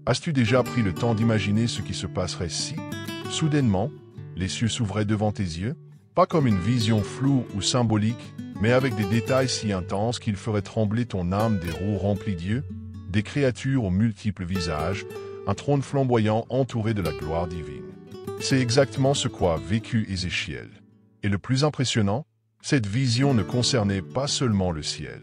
As-tu déjà pris le temps d'imaginer ce qui se passerait si, soudainement, les cieux s'ouvraient devant tes yeux? Pas comme une vision floue ou symbolique, mais avec des détails si intenses qu'ils feraient trembler ton âme, des roues remplies d'yeux, des créatures aux multiples visages, un trône flamboyant entouré de la gloire divine. C'est exactement ce qu'a vécu Ézéchiel. Et le plus impressionnant, cette vision ne concernait pas seulement le ciel.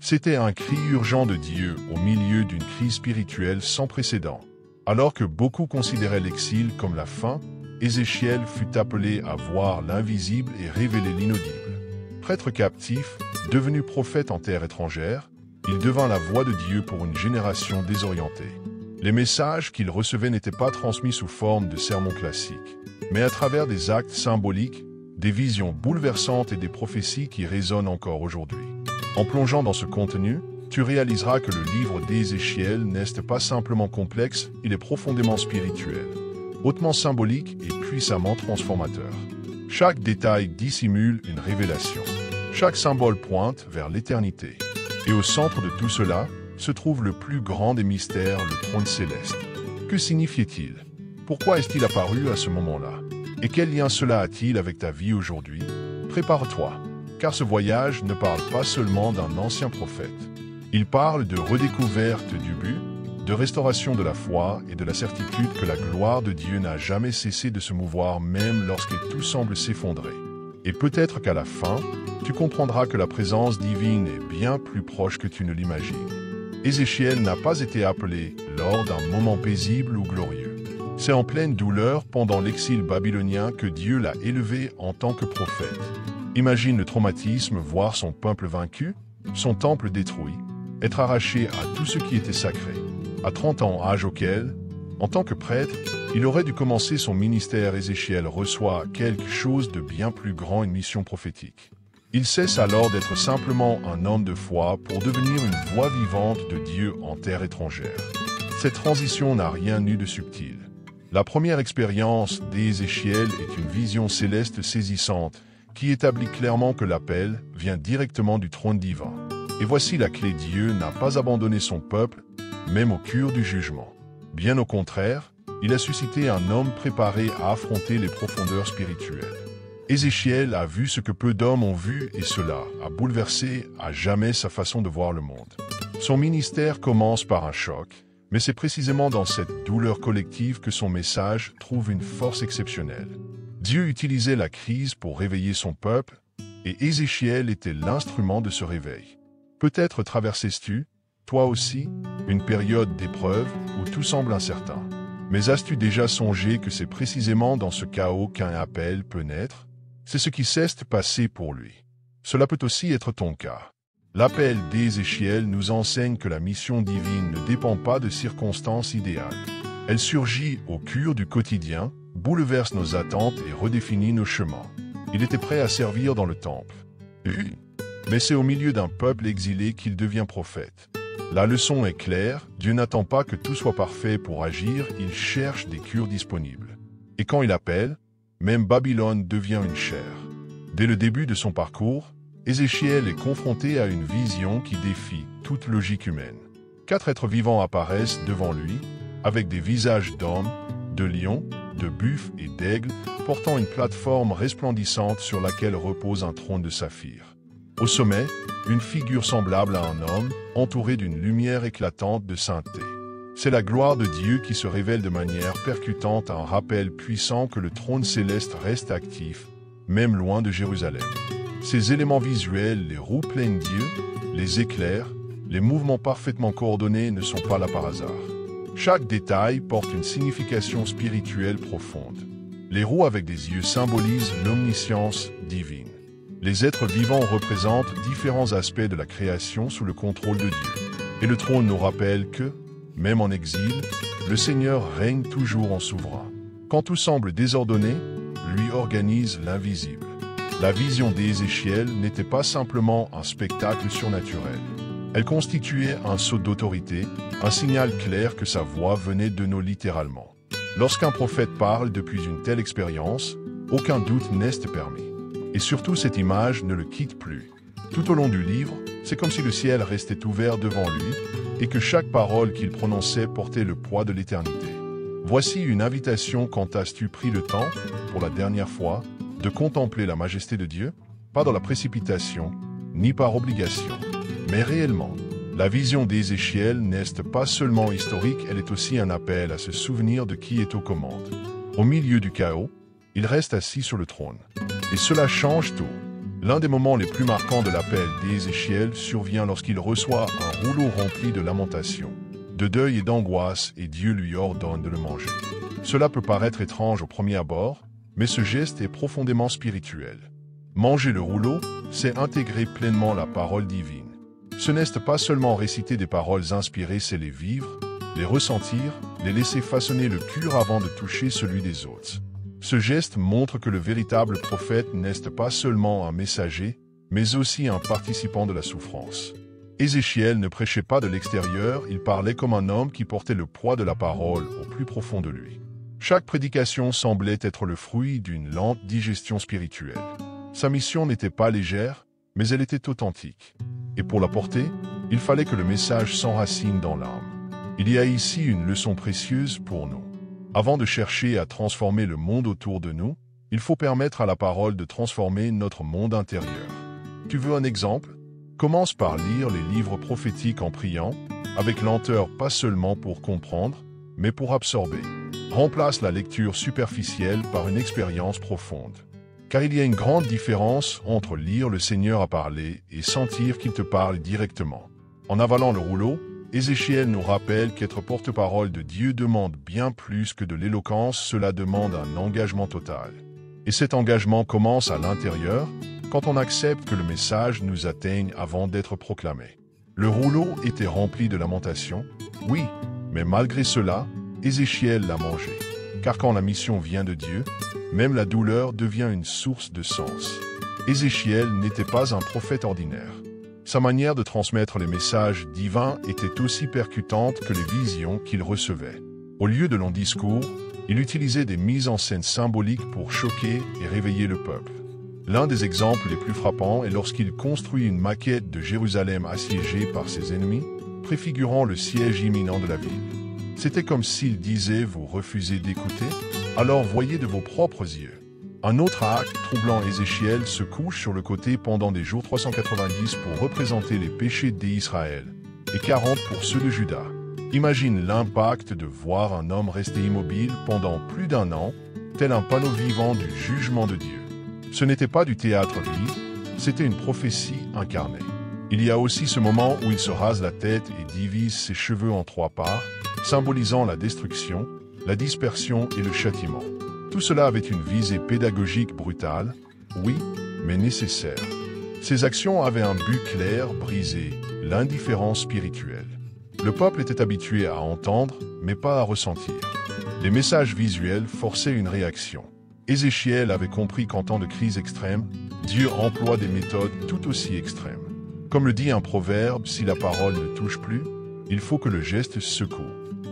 C'était un cri urgent de Dieu au milieu d'une crise spirituelle sans précédent. Alors que beaucoup considéraient l'exil comme la fin, Ézéchiel fut appelé à voir l'invisible et révéler l'inaudible. Prêtre captif, devenu prophète en terre étrangère, il devint la voix de Dieu pour une génération désorientée. Les messages qu'il recevait n'étaient pas transmis sous forme de sermons classiques, mais à travers des actes symboliques, des visions bouleversantes et des prophéties qui résonnent encore aujourd'hui. En plongeant dans ce contenu, tu réaliseras que le livre d'Ézéchiel n'est pas simplement complexe, il est profondément spirituel, hautement symbolique et puissamment transformateur. Chaque détail dissimule une révélation. Chaque symbole pointe vers l'éternité. Et au centre de tout cela se trouve le plus grand des mystères, le trône céleste. Que signifiait-il? Pourquoi est-il apparu à ce moment-là? Et quel lien cela a-t-il avec ta vie aujourd'hui? Prépare-toi, car ce voyage ne parle pas seulement d'un ancien prophète. Il parle de redécouverte du but, de restauration de la foi et de la certitude que la gloire de Dieu n'a jamais cessé de se mouvoir même lorsque tout semble s'effondrer. Et peut-être qu'à la fin, tu comprendras que la présence divine est bien plus proche que tu ne l'imagines. Ézéchiel n'a pas été appelé lors d'un moment paisible ou glorieux. C'est en pleine douleur pendant l'exil babylonien que Dieu l'a élevé en tant que prophète. Imagine le traumatisme, voir son peuple vaincu, son temple détruit, être arraché à tout ce qui était sacré. À 30 ans, âge auquel, en tant que prêtre, il aurait dû commencer son ministère. Ézéchiel reçoit quelque chose de bien plus grand, une mission prophétique. Il cesse alors d'être simplement un homme de foi pour devenir une voix vivante de Dieu en terre étrangère. Cette transition n'a rien eu de subtil. La première expérience d'Ézéchiel est une vision céleste saisissante qui établit clairement que l'appel vient directement du trône divin. Et voici la clé: Dieu n'a pas abandonné son peuple, même au cœur du jugement. Bien au contraire, il a suscité un homme préparé à affronter les profondeurs spirituelles. Ézéchiel a vu ce que peu d'hommes ont vu et cela a bouleversé à jamais sa façon de voir le monde. Son ministère commence par un choc, mais c'est précisément dans cette douleur collective que son message trouve une force exceptionnelle. Dieu utilisait la crise pour réveiller son peuple, et Ézéchiel était l'instrument de ce réveil. Peut-être traversais-tu, toi aussi, une période d'épreuve où tout semble incertain. Mais as-tu déjà songé que c'est précisément dans ce chaos qu'un appel peut naître? C'est ce qui s'est passé pour lui. Cela peut aussi être ton cas. L'appel d'Ézéchiel nous enseigne que la mission divine ne dépend pas de circonstances idéales. Elle surgit au cœur du quotidien, bouleverse nos attentes et redéfinit nos chemins. Il était prêt à servir dans le temple. Mais c'est au milieu d'un peuple exilé qu'il devient prophète. La leçon est claire, Dieu n'attend pas que tout soit parfait pour agir, il cherche des cures disponibles. Et quand il appelle, même Babylone devient une chair. Dès le début de son parcours, Ézéchiel est confronté à une vision qui défie toute logique humaine. 4 êtres vivants apparaissent devant lui, avec des visages d'hommes, de lions, de buffles et d'aigles, portant une plateforme resplendissante sur laquelle repose un trône de saphir. Au sommet, une figure semblable à un homme, entourée d'une lumière éclatante de sainteté. C'est la gloire de Dieu qui se révèle de manière percutante, un rappel puissant que le trône céleste reste actif, même loin de Jérusalem. Ces éléments visuels, les roues pleines d'yeux, les éclairs, les mouvements parfaitement coordonnés ne sont pas là par hasard. Chaque détail porte une signification spirituelle profonde. Les roues avec des yeux symbolisent l'omniscience divine. Les êtres vivants représentent différents aspects de la création sous le contrôle de Dieu. Et le trône nous rappelle que, même en exil, le Seigneur règne toujours en souverain. Quand tout semble désordonné, lui organise l'invisible. La vision d'Ézéchiel n'était pas simplement un spectacle surnaturel. Elle constituait un sceau d'autorité, un signal clair que sa voix venait de nous littéralement. Lorsqu'un prophète parle depuis une telle expérience, aucun doute n'est permis. Et surtout, cette image ne le quitte plus. Tout au long du livre, c'est comme si le ciel restait ouvert devant lui, et que chaque parole qu'il prononçait portait le poids de l'éternité. Voici une invitation quand as-tu pris le temps, pour la dernière fois, de contempler la majesté de Dieu, pas dans la précipitation, ni par obligation, mais réellement. La vision d'Ézéchiel n'est pas seulement historique, elle est aussi un appel à se souvenir de qui est aux commandes. Au milieu du chaos, il reste assis sur le trône. Et cela change tout. L'un des moments les plus marquants de l'appel d'Ézéchiel survient lorsqu'il reçoit un rouleau rempli de lamentations, de deuil et d'angoisse, et Dieu lui ordonne de le manger. Cela peut paraître étrange au premier abord, mais ce geste est profondément spirituel. Manger le rouleau, c'est intégrer pleinement la parole divine. Ce n'est pas seulement réciter des paroles inspirées, c'est les vivre, les ressentir, les laisser façonner le cœur avant de toucher celui des autres. Ce geste montre que le véritable prophète n'est pas seulement un messager, mais aussi un participant de la souffrance. Ézéchiel ne prêchait pas de l'extérieur, il parlait comme un homme qui portait le poids de la parole au plus profond de lui. Chaque prédication semblait être le fruit d'une lente digestion spirituelle. Sa mission n'était pas légère, mais elle était authentique. Et pour la porter, il fallait que le message s'enracine dans l'âme. Il y a ici une leçon précieuse pour nous. Avant de chercher à transformer le monde autour de nous, il faut permettre à la parole de transformer notre monde intérieur. Tu veux un exemple? Commence par lire les livres prophétiques en priant, avec lenteur, pas seulement pour comprendre, mais pour absorber. Remplace la lecture superficielle par une expérience profonde. Car il y a une grande différence entre lire le Seigneur à parler et sentir qu'il te parle directement. En avalant le rouleau, Ézéchiel nous rappelle qu'être porte-parole de Dieu demande bien plus que de l'éloquence, cela demande un engagement total. Et cet engagement commence à l'intérieur, quand on accepte que le message nous atteigne avant d'être proclamé. Le rouleau était rempli de lamentations, oui, mais malgré cela, Ézéchiel l'a mangé. Car quand la mission vient de Dieu, même la douleur devient une source de sens. Ézéchiel n'était pas un prophète ordinaire. Sa manière de transmettre les messages divins était aussi percutante que les visions qu'il recevait. Au lieu de longs discours, il utilisait des mises en scène symboliques pour choquer et réveiller le peuple. L'un des exemples les plus frappants est lorsqu'il construit une maquette de Jérusalem assiégée par ses ennemis, préfigurant le siège imminent de la ville. C'était comme s'il disait « Vous refusez d'écouter? Alors voyez de vos propres yeux ». Un autre acte troublant, Ézéchiel se couche sur le côté pendant des jours 390 pour représenter les péchés d'Israël, et 40 pour ceux de Juda. Imagine l'impact de voir un homme rester immobile pendant plus d'un an, tel un panneau vivant du jugement de Dieu. Ce n'était pas du théâtre vide, c'était une prophétie incarnée. Il y a aussi ce moment où il se rase la tête et divise ses cheveux en 3 parts, symbolisant la destruction, la dispersion et le châtiment. Tout cela avait une visée pédagogique brutale, oui, mais nécessaire. Ces actions avaient un but clair, briser l'indifférence spirituelle. Le peuple était habitué à entendre, mais pas à ressentir. Les messages visuels forçaient une réaction. Ézéchiel avait compris qu'en temps de crise extrême, Dieu emploie des méthodes tout aussi extrêmes. Comme le dit un proverbe, si la parole ne touche plus, il faut que le geste secoue.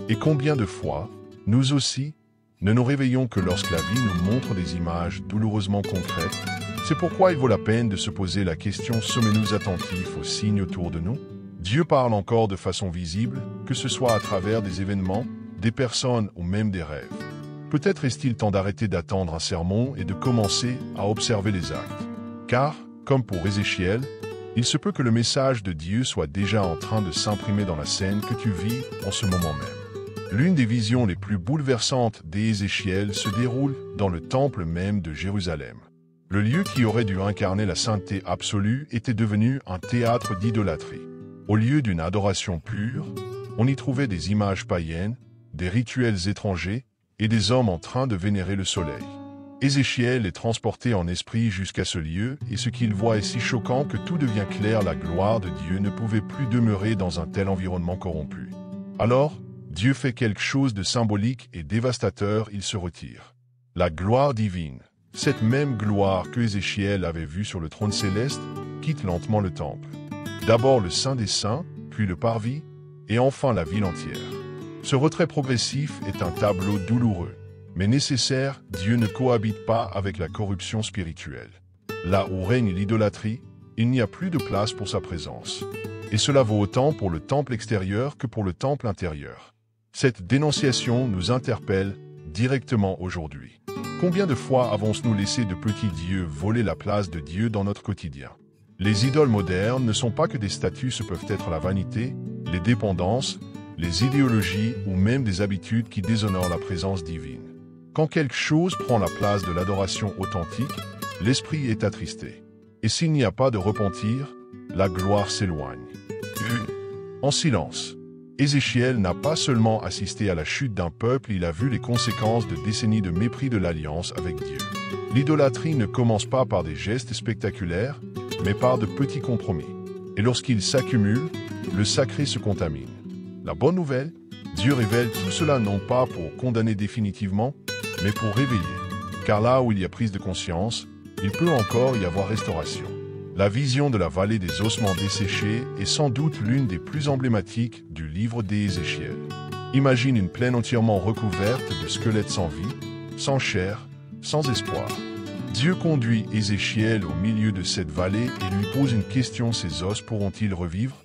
Et combien de fois, nous aussi, ne nous réveillons que lorsque la vie nous montre des images douloureusement concrètes. C'est pourquoi il vaut la peine de se poser la question: sommes-nous attentifs aux signes autour de nous? Dieu parle encore de façon visible, que ce soit à travers des événements, des personnes ou même des rêves. Peut-être est-il temps d'arrêter d'attendre un sermon et de commencer à observer les actes. Car, comme pour Ézéchiel, il se peut que le message de Dieu soit déjà en train de s'imprimer dans la scène que tu vis en ce moment même. L'une des visions les plus bouleversantes d'Ézéchiel se déroule dans le temple même de Jérusalem. Le lieu qui aurait dû incarner la sainteté absolue était devenu un théâtre d'idolâtrie. Au lieu d'une adoration pure, on y trouvait des images païennes, des rituels étrangers et des hommes en train de vénérer le soleil. Ézéchiel est transporté en esprit jusqu'à ce lieu, et ce qu'il voit est si choquant que tout devient clair: la gloire de Dieu ne pouvait plus demeurer dans un tel environnement corrompu. Alors, Dieu fait quelque chose de symbolique et dévastateur, il se retire. La gloire divine, cette même gloire que Ézéchiel avait vue sur le trône céleste, quitte lentement le temple. D'abord le Saint des Saints, puis le Parvis, et enfin la ville entière. Ce retrait progressif est un tableau douloureux, mais nécessaire. Dieu ne cohabite pas avec la corruption spirituelle. Là où règne l'idolâtrie, il n'y a plus de place pour sa présence. Et cela vaut autant pour le temple extérieur que pour le temple intérieur. Cette dénonciation nous interpelle directement aujourd'hui. Combien de fois avons-nous laissé de petits dieux voler la place de Dieu dans notre quotidien? Les idoles modernes ne sont pas que des statues, ce peuvent être la vanité, les dépendances, les idéologies ou même des habitudes qui déshonorent la présence divine. Quand quelque chose prend la place de l'adoration authentique, l'esprit est attristé. Et s'il n'y a pas de repentir, la gloire s'éloigne. En silence. Ézéchiel n'a pas seulement assisté à la chute d'un peuple, il a vu les conséquences de décennies de mépris de l'alliance avec Dieu. L'idolâtrie ne commence pas par des gestes spectaculaires, mais par de petits compromis. Et lorsqu'ils s'accumulent, le sacré se contamine. La bonne nouvelle, Dieu révèle tout cela non pas pour condamner définitivement, mais pour réveiller. Car là où il y a prise de conscience, il peut encore y avoir restauration. La vision de la vallée des ossements desséchés est sans doute l'une des plus emblématiques du livre d'Ézéchiel. Imagine une plaine entièrement recouverte de squelettes sans vie, sans chair, sans espoir. Dieu conduit Ézéchiel au milieu de cette vallée et lui pose une question: ces os pourront-ils revivre?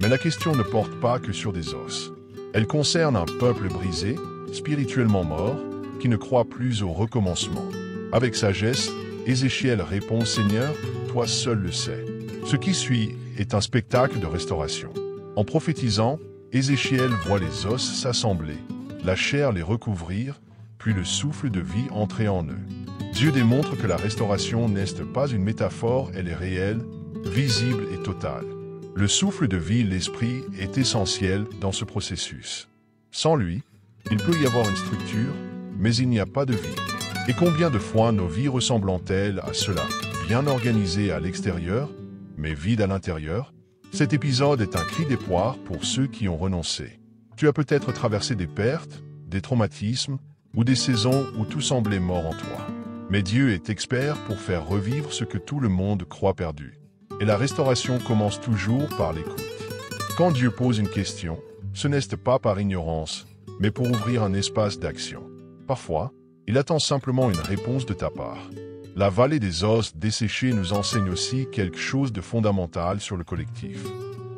Mais la question ne porte pas que sur des os. Elle concerne un peuple brisé, spirituellement mort, qui ne croit plus au recommencement. Avec sagesse, Ézéchiel répond: Seigneur, toi seul le sais. Ce qui suit est un spectacle de restauration. En prophétisant, Ézéchiel voit les os s'assembler, la chair les recouvrir, puis le souffle de vie entrer en eux. Dieu démontre que la restauration n'est pas une métaphore, elle est réelle, visible et totale. Le souffle de vie, l'esprit, est essentiel dans ce processus. Sans lui, il peut y avoir une structure, mais il n'y a pas de vie. Et combien de fois nos vies ressemblent-elles à cela? Bien organisées à l'extérieur, mais vides à l'intérieur? Cet épisode est un cri d'espoir pour ceux qui ont renoncé. Tu as peut-être traversé des pertes, des traumatismes, ou des saisons où tout semblait mort en toi. Mais Dieu est expert pour faire revivre ce que tout le monde croit perdu. Et la restauration commence toujours par l'écoute. Quand Dieu pose une question, ce n'est pas par ignorance, mais pour ouvrir un espace d'action. Parfois, il attend simplement une réponse de ta part. La vallée des os desséchés nous enseigne aussi quelque chose de fondamental sur le collectif.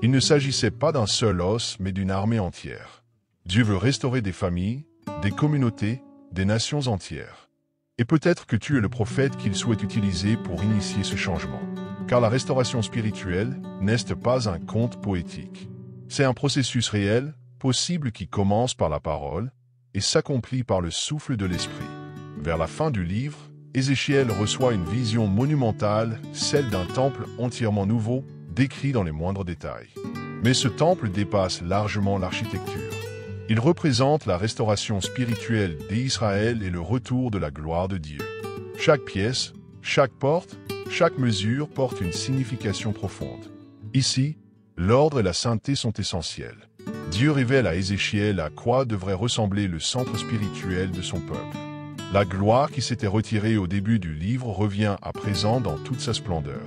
Il ne s'agissait pas d'un seul os, mais d'une armée entière. Dieu veut restaurer des familles, des communautés, des nations entières. Et peut-être que tu es le prophète qu'il souhaite utiliser pour initier ce changement. Car la restauration spirituelle n'est pas un conte poétique. C'est un processus réel, possible, qui commence par la parole et s'accomplit par le souffle de l'esprit. Vers la fin du livre, Ézéchiel reçoit une vision monumentale, celle d'un temple entièrement nouveau, décrit dans les moindres détails. Mais ce temple dépasse largement l'architecture. Il représente la restauration spirituelle d'Israël et le retour de la gloire de Dieu. Chaque pièce, chaque porte, chaque mesure porte une signification profonde. Ici, l'ordre et la sainteté sont essentiels. Dieu révèle à Ézéchiel à quoi devrait ressembler le centre spirituel de son peuple. La gloire qui s'était retirée au début du livre revient à présent dans toute sa splendeur.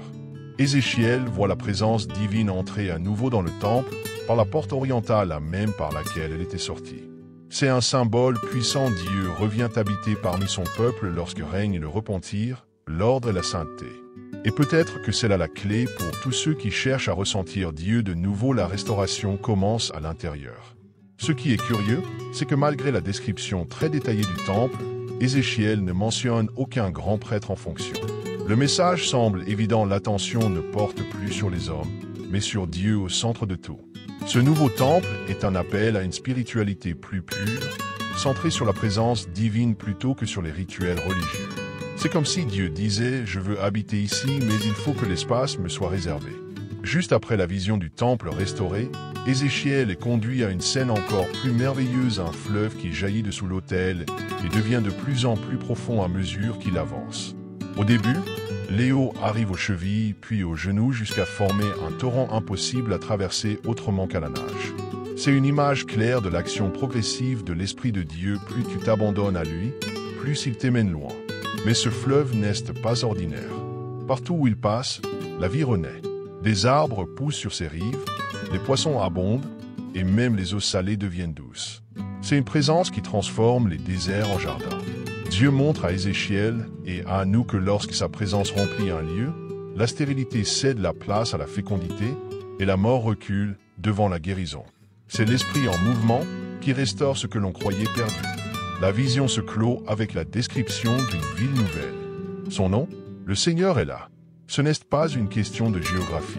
Ézéchiel voit la présence divine entrer à nouveau dans le temple, par la porte orientale, la même par laquelle elle était sortie. C'est un symbole puissant. Dieu revient habiter parmi son peuple lorsque règne le repentir, l'ordre et la sainteté. Et peut-être que c'est là la clé pour tous ceux qui cherchent à ressentir Dieu de nouveau. La restauration commence à l'intérieur. Ce qui est curieux, c'est que malgré la description très détaillée du temple, Ézéchiel ne mentionne aucun grand prêtre en fonction. Le message semble évident, l'attention ne porte plus sur les hommes, mais sur Dieu au centre de tout. Ce nouveau temple est un appel à une spiritualité plus pure, centrée sur la présence divine plutôt que sur les rituels religieux. C'est comme si Dieu disait: je veux habiter ici, mais il faut que l'espace me soit réservé. Juste après la vision du temple restauré, Ézéchiel est conduit à une scène encore plus merveilleuse, un fleuve qui jaillit de sous l'autel et devient de plus en plus profond à mesure qu'il avance. Au début, l'eau arrive aux chevilles, puis aux genoux, jusqu'à former un torrent impossible à traverser autrement qu'à la nage. C'est une image claire de l'action progressive de l'Esprit de Dieu. Plus tu t'abandonnes à lui, plus il t'emmène loin. Mais ce fleuve n'est pas ordinaire. Partout où il passe, la vie renaît. Des arbres poussent sur ses rives, les poissons abondent, et même les eaux salées deviennent douces. C'est une présence qui transforme les déserts en jardins. Dieu montre à Ézéchiel et à nous que lorsque sa présence remplit un lieu, la stérilité cède la place à la fécondité, et la mort recule devant la guérison. C'est l'esprit en mouvement qui restaure ce que l'on croyait perdu. La vision se clôt avec la description d'une ville nouvelle. Son nom, le Seigneur est là. Ce n'est pas une question de géographie.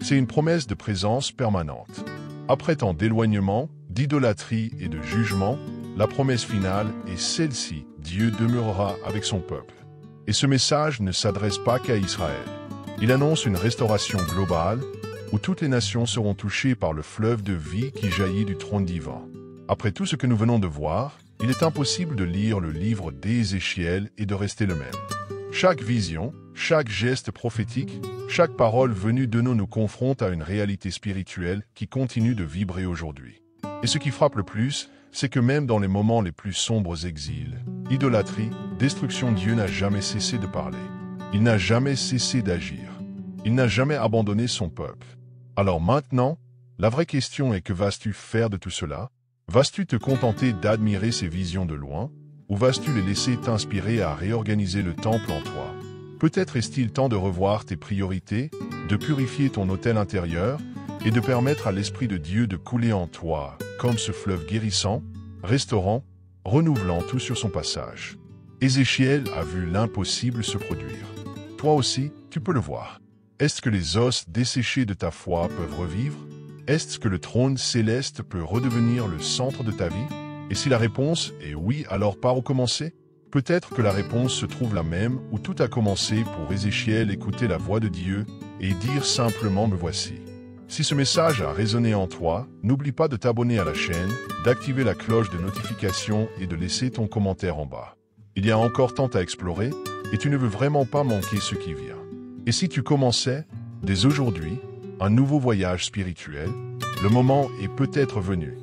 C'est une promesse de présence permanente. Après tant d'éloignement, d'idolâtrie et de jugement, la promesse finale est celle-ci: Dieu demeurera avec son peuple. Et ce message ne s'adresse pas qu'à Israël. Il annonce une restauration globale où toutes les nations seront touchées par le fleuve de vie qui jaillit du trône divin. Après tout ce que nous venons de voir, il est impossible de lire le livre d'Ézéchiel et de rester le même. Chaque vision, chaque geste prophétique, chaque parole venue de nous confronte à une réalité spirituelle qui continue de vibrer aujourd'hui. Et ce qui frappe le plus, c'est que même dans les moments les plus sombres exils, idolâtrie, destruction, Dieu n'a jamais cessé de parler. Il n'a jamais cessé d'agir. Il n'a jamais abandonné son peuple. Alors maintenant, la vraie question est: que vas-tu faire de tout cela? Vas-tu te contenter d'admirer ces visions de loin? Ou vas-tu les laisser t'inspirer à réorganiser le temple en toi? Peut-être est-il temps de revoir tes priorités, de purifier ton autel intérieur et de permettre à l'Esprit de Dieu de couler en toi, comme ce fleuve guérissant, restaurant, renouvelant tout sur son passage. Ézéchiel a vu l'impossible se produire. Toi aussi, tu peux le voir. Est-ce que les os desséchés de ta foi peuvent revivre? Est-ce que le trône céleste peut redevenir le centre de ta vie? Et si la réponse est oui, alors par où commencer? Peut-être que la réponse se trouve là même où tout a commencé pour Ézéchiel: écouter la voix de Dieu et dire simplement: me voici. Si ce message a résonné en toi, n'oublie pas de t'abonner à la chaîne, d'activer la cloche de notification et de laisser ton commentaire en bas. Il y a encore tant à explorer et tu ne veux vraiment pas manquer ce qui vient. Et si tu commençais, dès aujourd'hui, un nouveau voyage spirituel, le moment est peut-être venu.